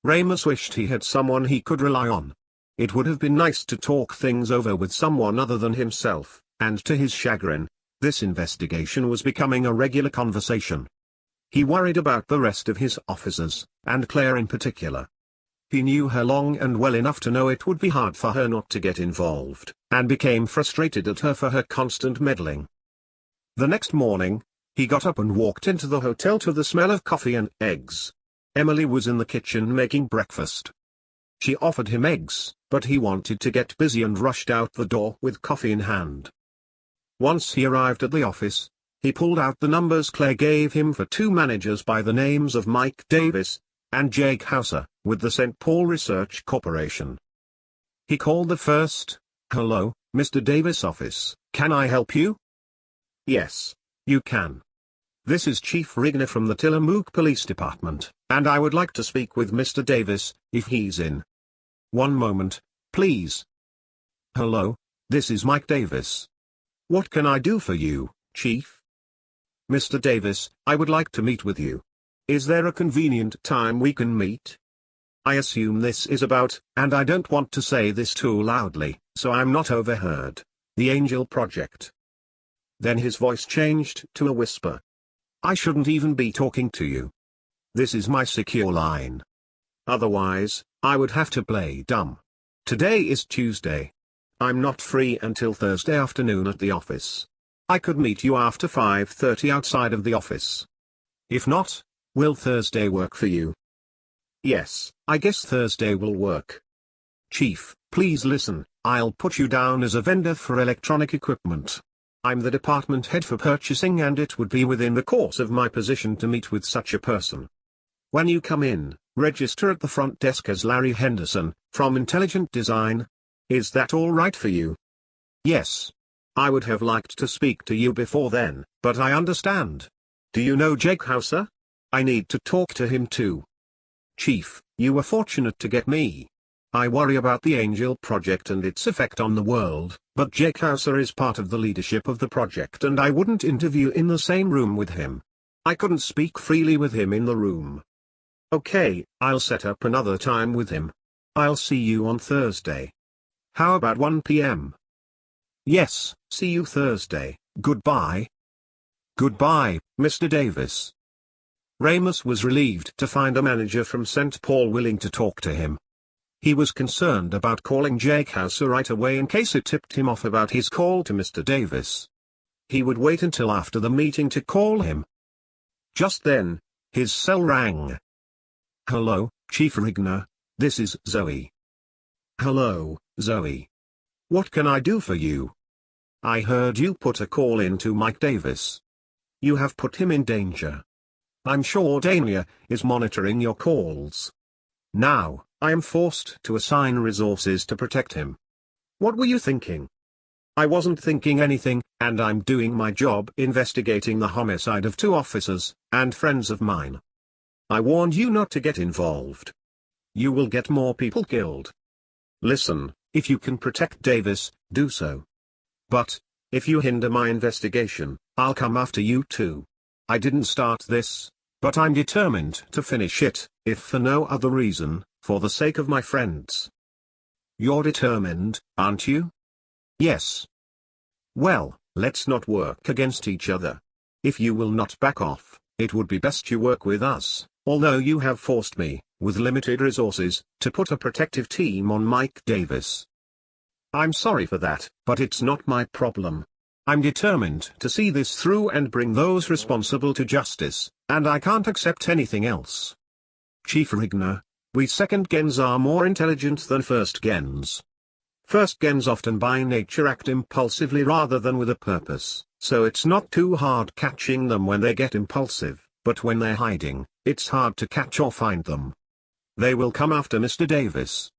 Ramous wished he had someone he could rely on. It would have been nice to talk things over with someone other than himself, and to his chagrin, this investigation was becoming a regular conversation. He worried about the rest of his officers, and Claire in particular. He knew her long and well enough to know it would be hard for her not to get involved, and became frustrated at her for her constant meddling. The next morning, he got up and walked into the hotel to the smell of coffee and eggs. Emily was in the kitchen making breakfast. She offered him eggs, but he wanted to get busy and rushed out the door with coffee in hand. Once he arrived at the office, he pulled out the numbers Claire gave him for two managers by the names of Mike Davies and Jake Hauser, with the St. Paul Research Corporation. He called the first. "Hello, Mr. Davies' office, can I help you?" "Yes, you can. This is Chief RIgnor from the Tillamook Police Department, and I would like to speak with Mr. Davies, if he's in." "One moment, please." "Hello, this is Mike Davies. What can I do for you, Chief?" "Mr. Davies, I would like to meet with you. Is there a convenient time we can meet? I assume this is about, and I don't want to say this too loudly, so I'm not overheard, the Angel Project." Then his voice changed to a whisper. "I shouldn't even be talking to you. This is my secure line. Otherwise, I would have to play dumb. Today is Tuesday. I'm not free until Thursday afternoon at the office. I could meet you after 5:30 outside of the office. If not, will Thursday work for you?" "Yes, I guess Thursday will work." "Chief, please listen, I'll put you down as a vendor for electronic equipment. I'm the department head for purchasing and it would be within the course of my position to meet with such a person. When you come in, register at the front desk as Larry Henderson, from Intelligent Design. Is that all right for you?" "Yes. I would have liked to speak to you before then, but I understand. Do you know Jake Hauser? I need to talk to him too." "Chief, you were fortunate to get me. I worry about the Angel Project and its effect on the world, but Jake Hauser is part of the leadership of the project and I wouldn't interview in the same room with him. I couldn't speak freely with him in the room." "Okay, I'll set up another time with him. I'll see you on Thursday. How about 1 p.m.? "Yes, see you Thursday, goodbye." "Goodbye, Mr. Davies." Ramous was relieved to find a manager from St. Paul willing to talk to him. He was concerned about calling Jake Hauser right away in case it tipped him off about his call to Mr. Davies. He would wait until after the meeting to call him. Just then, his cell rang. "Hello, Chief RIgnor, this is Zoe." "Hello, Zoe. What can I do for you?" "I heard you put a call in to Mike Davies. You have put him in danger. I'm sure Dania is monitoring your calls. Now, I am forced to assign resources to protect him." "What were you thinking?" "I wasn't thinking anything, and I'm doing my job investigating the homicide of two officers, and friends of mine. I warned you not to get involved. You will get more people killed. Listen, if you can protect Davies, do so. But, if you hinder my investigation, I'll come after you too. I didn't start this, but I'm determined to finish it, if for no other reason, for the sake of my friends." "You're determined, aren't you?" "Yes." "Well, let's not work against each other. If you will not back off, it would be best you work with us, although you have forced me, with limited resources, to put a protective team on Mike Davies. I'm sorry for that, but it's not my problem. I'm determined to see this through and bring those responsible to justice, and I can't accept anything else. Chief RIgnor, we second gens are more intelligent than first gens. First gens often by nature act impulsively rather than with a purpose, so it's not too hard catching them when they get impulsive, but when they're hiding, it's hard to catch or find them. They will come after Mr. Davies.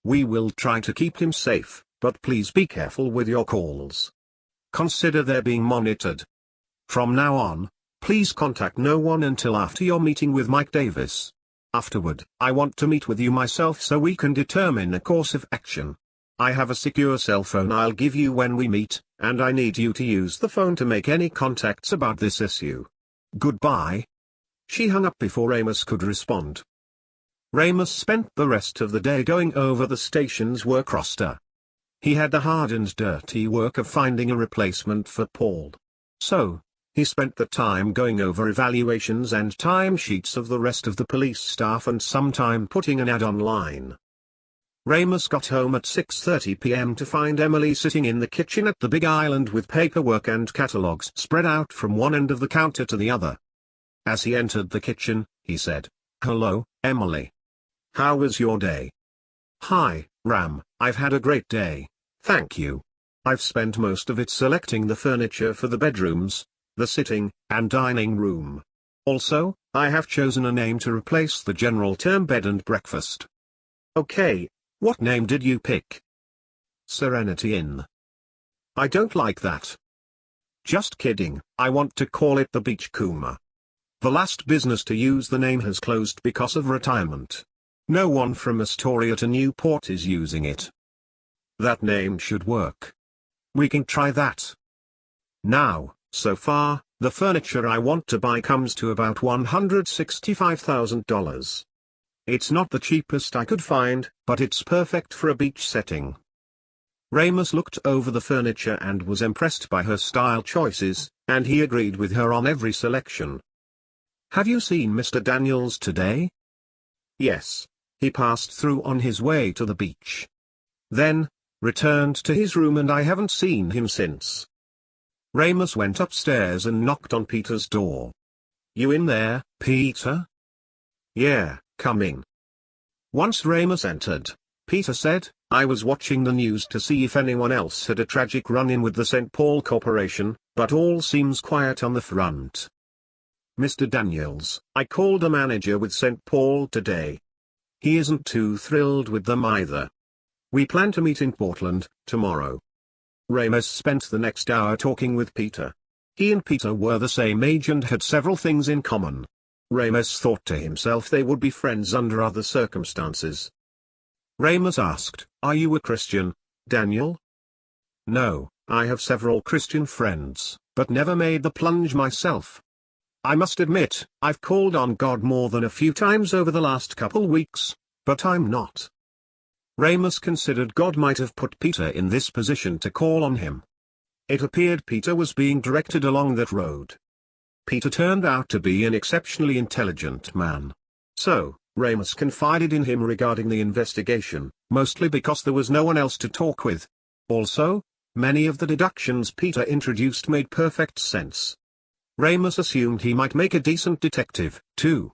We will try to keep him safe, but please be careful with your calls. Consider they're being monitored. From now on, please contact no one until after your meeting with Mike Davies. Afterward, I want to meet with you myself so we can determine a course of action. I have a secure cell phone I'll give you when we meet, and I need you to use the phone to make any contacts about this issue. Goodbye." She hung up before Ramous could respond. Ramous spent the rest of the day going over the station's work roster. He had the hard and dirty work of finding a replacement for Paul. So, he spent the time going over evaluations and timesheets of the rest of the police staff and some time putting an ad online. Ramous got home at 6:30 p.m. to find Emily sitting in the kitchen at the big island with paperwork and catalogs spread out from one end of the counter to the other. As he entered the kitchen, he said, "Hello, Emily. How was your day?" "Hi, Ram, I've had a great day, thank you. I've spent most of it selecting the furniture for the bedrooms, the sitting and dining room. Also, I have chosen a name to replace the general term bed and breakfast." "Okay, what name did you pick?" "Serenity Inn." "I don't like that." "Just kidding, I want to call it the Beachcomber. The last business to use the name has closed because of retirement. No one from Astoria to Newport is using it." "That name should work. We can try that." "Now, so far, the furniture I want to buy comes to about $165,000. It's not the cheapest I could find, but it's perfect for a beach setting." Ramous looked over the furniture and was impressed by her style choices, and he agreed with her on every selection. "Have you seen Mr. Daniels today?" "Yes, he passed through on his way to the beach. Then, returned to his room and I haven't seen him since." Ramous went upstairs and knocked on Peter's door. "You in there, Peter?" "Yeah, come in." Once Ramous entered, Peter said, "I was watching the news to see if anyone else had a tragic run-in with the St. Paul Corporation, but all seems quiet on the front." "Mr. Daniels, I called the manager with St. Paul today. He isn't too thrilled with them either. We plan to meet in Portland, tomorrow." Ramous spent the next hour talking with Peter. He and Peter were the same age and had several things in common. Ramous thought to himself they would be friends under other circumstances. Ramous asked, "Are you a Christian, Daniel?" "No, I have several Christian friends, but never made the plunge myself. I must admit, I've called on God more than a few times over the last couple weeks, but I'm not." Ramous considered God might have put Peter in this position to call on him. It appeared Peter was being directed along that road. Peter turned out to be an exceptionally intelligent man. So, Ramous confided in him regarding the investigation, mostly because there was no one else to talk with. Also, many of the deductions Peter introduced made perfect sense. Ramous assumed he might make a decent detective, too.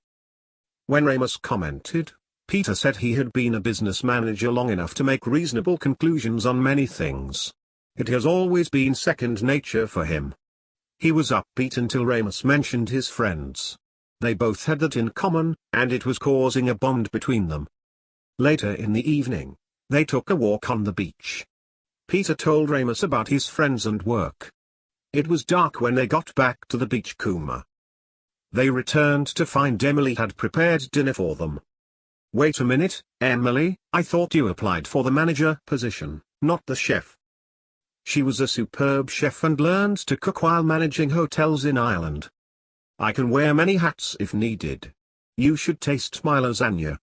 When Ramous commented, Peter said he had been a business manager long enough to make reasonable conclusions on many things. It has always been second nature for him. He was upbeat until Ramous mentioned his friends. They both had that in common, and it was causing a bond between them. Later in the evening, they took a walk on the beach. Peter told Ramous about his friends and work. It was dark when they got back to the Beachcomber. They returned to find Emily had prepared dinner for them. "Wait a minute, Emily, I thought you applied for the manager position, not the chef." She was a superb chef and learned to cook while managing hotels in Ireland. "I can wear many hats if needed. You should taste my lasagna."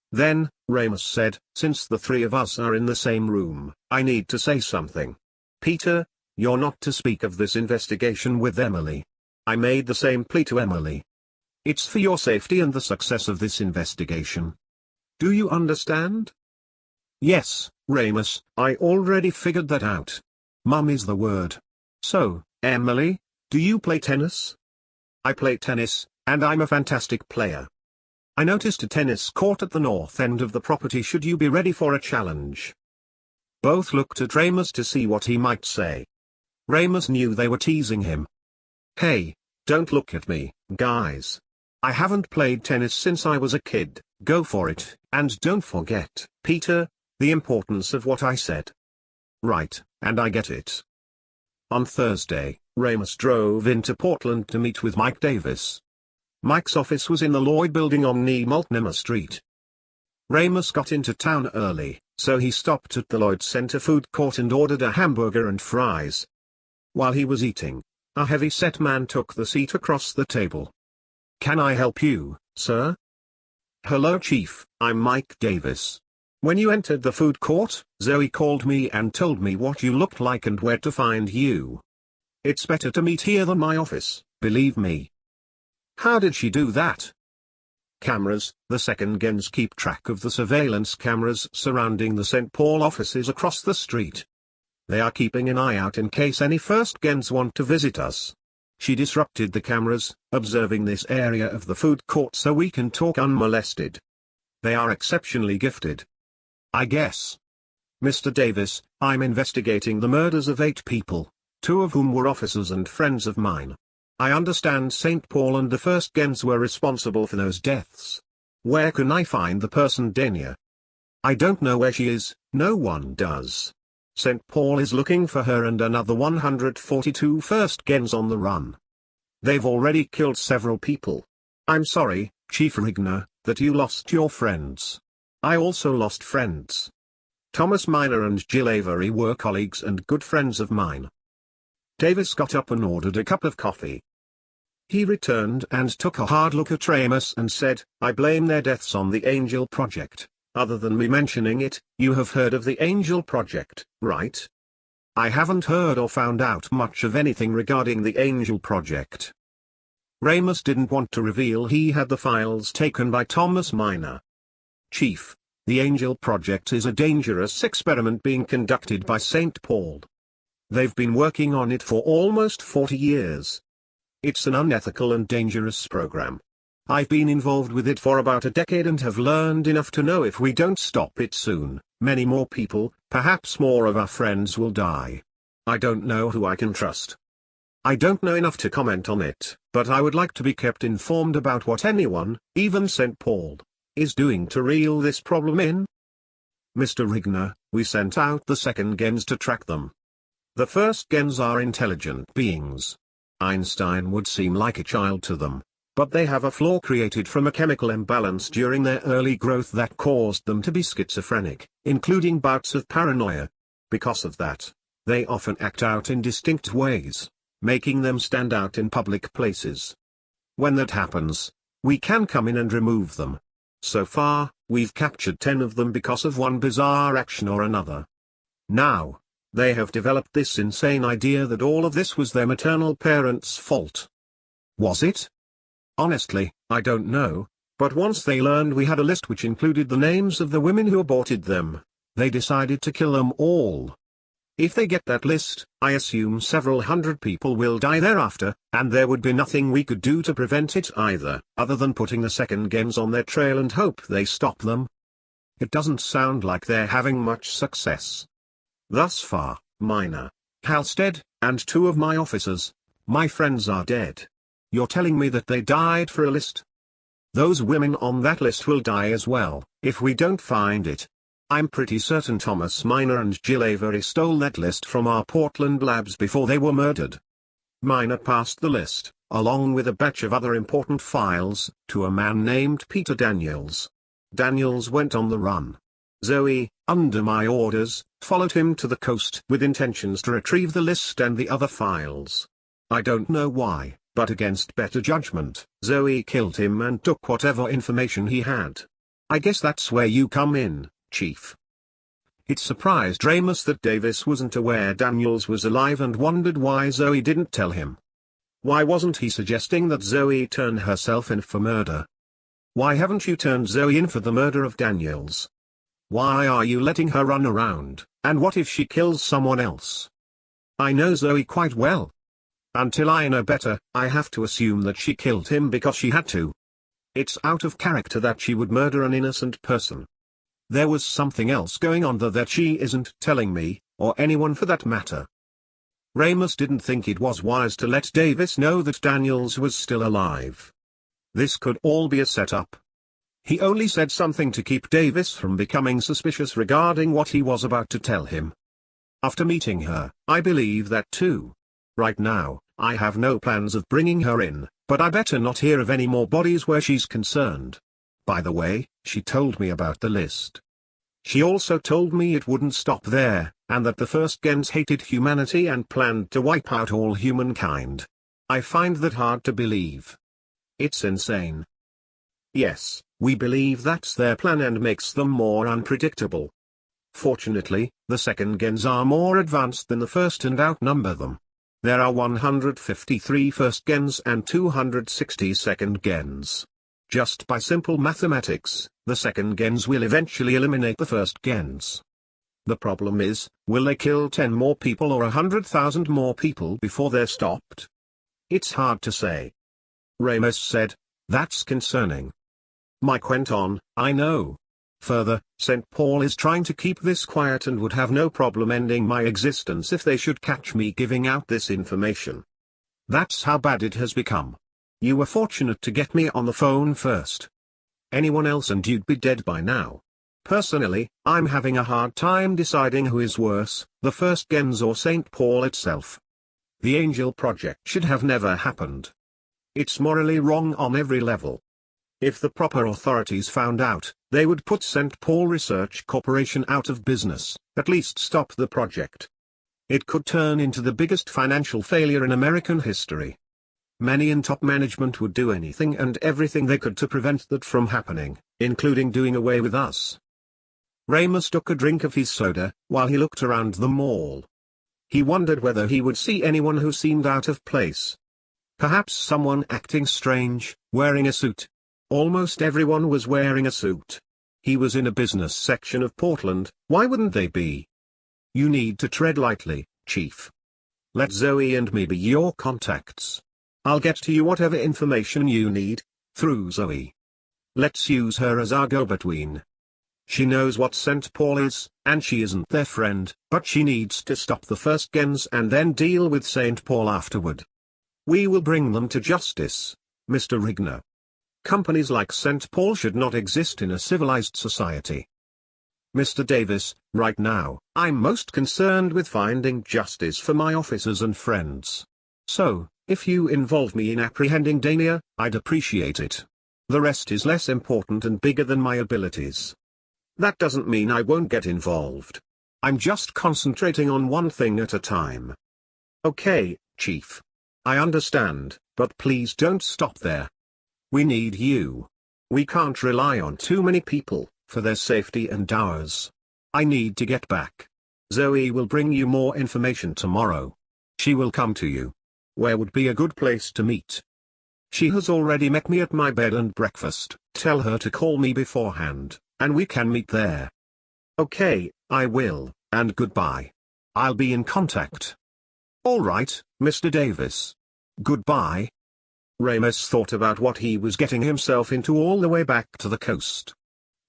Then, Ramous said, "Since the three of us are in the same room, I need to say something. Peter, you're not to speak of this investigation with Emily. I made the same plea to Emily. It's for your safety and the success of this investigation. Do you understand?" "Yes, Ramous, I already figured that out. Mum is the word. So, Emily, do you play tennis?" "I play tennis, and I'm a fantastic player. I noticed a tennis court at the north end of the property. Should you be ready for a challenge?" Both looked at Ramous to see what he might say. Ramous knew they were teasing him. "Hey, don't look at me, guys. I haven't played tennis since I was a kid. Go for it, and don't forget, Peter, the importance of what I said." "Right, and I get it." On Thursday, Ramous drove into Portland to meet with Mike Davies. Mike's office was in the Lloyd Building on Multnomah Street. Ramous got into town early, so he stopped at the Lloyd Center food court and ordered a hamburger and fries. While he was eating, a heavy-set man took the seat across the table. "Can I help you, sir?" Hello Chief, I'm Mike Davies. When you entered the food court, Zoe called me and told me what you looked like and where to find you. It's better to meet here than my office, believe me. How did she do that? Cameras. The second gens keep track of the surveillance cameras surrounding the St. Paul offices across the street. They are keeping an eye out in case any first gens want to visit us. She disrupted the cameras, observing this area of the food court so we can talk unmolested. They are exceptionally gifted. I guess. Mr. Davies, I'm investigating the murders of 8 people, 2 of whom were officers and friends of mine. I understand St. Paul and the first gens were responsible for those deaths. Where can I find the person Dania? I don't know where she is, no one does. St. Paul is looking for her and another 142 first gens on the run. They've already killed several people. I'm sorry, Chief RIgnor, that you lost your friends. I also lost friends. Thomas Minor and Jill Avery were colleagues and good friends of mine. Davies got up and ordered a cup of coffee. He returned and took a hard look at Ramous and said, I blame their deaths on the Angel Project. Other than me mentioning it, you have heard of the Angel Project, right? I haven't heard or found out much of anything regarding the Angel Project. Ramous didn't want to reveal he had the files taken by Thomas Minor. Chief, the Angel Project is a dangerous experiment being conducted by St. Paul. They've been working on it for almost 40 years. It's an unethical and dangerous program. I've been involved with it for about a decade and have learned enough to know if we don't stop it soon, many more people, perhaps more of our friends will die. I don't know who I can trust. I don't know enough to comment on it, but I would like to be kept informed about what anyone, even St. Paul, is doing to reel this problem in. Mr. RIgnor, we sent out the second gens to track them. The first gens are intelligent beings. Einstein would seem like a child to them. But they have a flaw created from a chemical imbalance during their early growth that caused them to be schizophrenic, including bouts of paranoia. Because of that, they often act out in distinct ways, making them stand out in public places. When that happens, we can come in and remove them. So far, we've captured 10 of them because of one bizarre action or another. Now, they have developed this insane idea that all of this was their maternal parents' fault. Was it? Honestly, I don't know, but once they learned we had a list which included the names of the women who aborted them, they decided to kill them all. If they get that list, I assume several hundred people will die thereafter, and there would be nothing we could do to prevent it either, other than putting the second gens on their trail and hope they stop them. It doesn't sound like they're having much success. Thus far, Minor, Halstead, and 2 of my officers, my friends are dead. You're telling me that they died for a list? Those women on that list will die as well, if we don't find it. I'm pretty certain Thomas Minor and Jill Avery stole that list from our Portland labs before they were murdered. Minor passed the list, along with a batch of other important files, to a man named Peter Daniels. Daniels went on the run. Zoe, under my orders, followed him to the coast with intentions to retrieve the list and the other files. I don't know why, but against better judgment, Zoe killed him and took whatever information he had. I guess that's where you come in, Chief. It surprised Ramous that Davies wasn't aware Daniels was alive and wondered why Zoe didn't tell him. Why wasn't he suggesting that Zoe turn herself in for murder? Why haven't you turned Zoe in for the murder of Daniels? Why are you letting her run around, and what if she kills someone else? I know Zoe quite well. Until I know better, I have to assume that she killed him because she had to. It's out of character that she would murder an innocent person. There was something else going on there that she isn't telling me, or anyone for that matter. Ramous didn't think it was wise to let Davies know that Daniels was still alive. This could all be a setup. He only said something to keep Davies from becoming suspicious regarding what he was about to tell him. After meeting her, I believe that too. Right now, I have no plans of bringing her in, but I better not hear of any more bodies where she's concerned. By the way, she told me about the list. She also told me it wouldn't stop there, and that the first gens hated humanity and planned to wipe out all humankind. I find that hard to believe. It's insane. Yes, We believe that's their plan and makes them more unpredictable. Fortunately, the second gens are more advanced than the first and outnumber them. There are 153 first gens and 260 second gens. Just by simple mathematics, the second gens will eventually eliminate the first gens. The problem is, will they kill 10 more people or 100,000 more people before they're stopped? It's hard to say. Ramous said, "That's concerning." Mike went on, "I know. Further, St. Paul is trying to keep this quiet and would have no problem ending my existence if they should catch me giving out this information. That's how bad it has become. You were fortunate to get me on the phone first. Anyone else and you'd be dead by now. Personally, I'm having a hard time deciding who is worse, the first gens or St. Paul itself. The Angel Project should have never happened. It's morally wrong on every level. If the proper authorities found out, they would put St. Paul Research Corporation out of business, at least stop the project. It could turn into the biggest financial failure in American history. Many in top management would do anything and everything they could to prevent that from happening, including doing away with us." Ramous took a drink of his soda, while he looked around the mall. He wondered whether he would see anyone who seemed out of place. Perhaps someone acting strange, wearing a suit. Almost everyone was wearing a suit. He was in a business section of Portland, why wouldn't they be? "You need to tread lightly, Chief. Let Zoe and me be your contacts. I'll get to you whatever information you need, through Zoe. Let's use her as our go-between. She knows what St. Paul is, and she isn't their friend, but she needs to stop the first gens and then deal with St. Paul afterward. We will bring them to justice, Mr. RIgnor. Companies like St. Paul should not exist in a civilized society. Mr. Davies, right now, I'm most concerned with finding justice for my officers and friends. So, if you involve me in apprehending Dania, I'd appreciate it. The rest is less important and bigger than my abilities. That doesn't mean I won't get involved. I'm just concentrating on one thing at a time." "Okay, Chief. I understand, but please don't stop there. We need you. We can't rely on too many people, for their safety and ours. I need to get back. Zoe will bring you more information tomorrow. She will come to you. Where would be a good place to meet?" "She has already met me at my bed and breakfast. Tell her to call me beforehand, and we can meet there." "Okay, I will, and goodbye. I'll be in contact." "All right, Mr. Davies. Goodbye." Ramous thought about what he was getting himself into all the way back to the coast.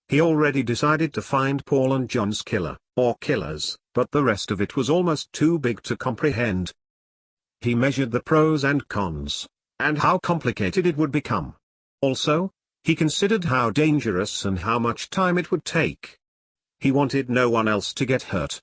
He already decided to find Paul and John's killer, or killers, but the rest of it was almost too big to comprehend. He measured the pros and cons, and how complicated it would become. Also, he considered how dangerous and how much time it would take. He wanted no one else to get hurt,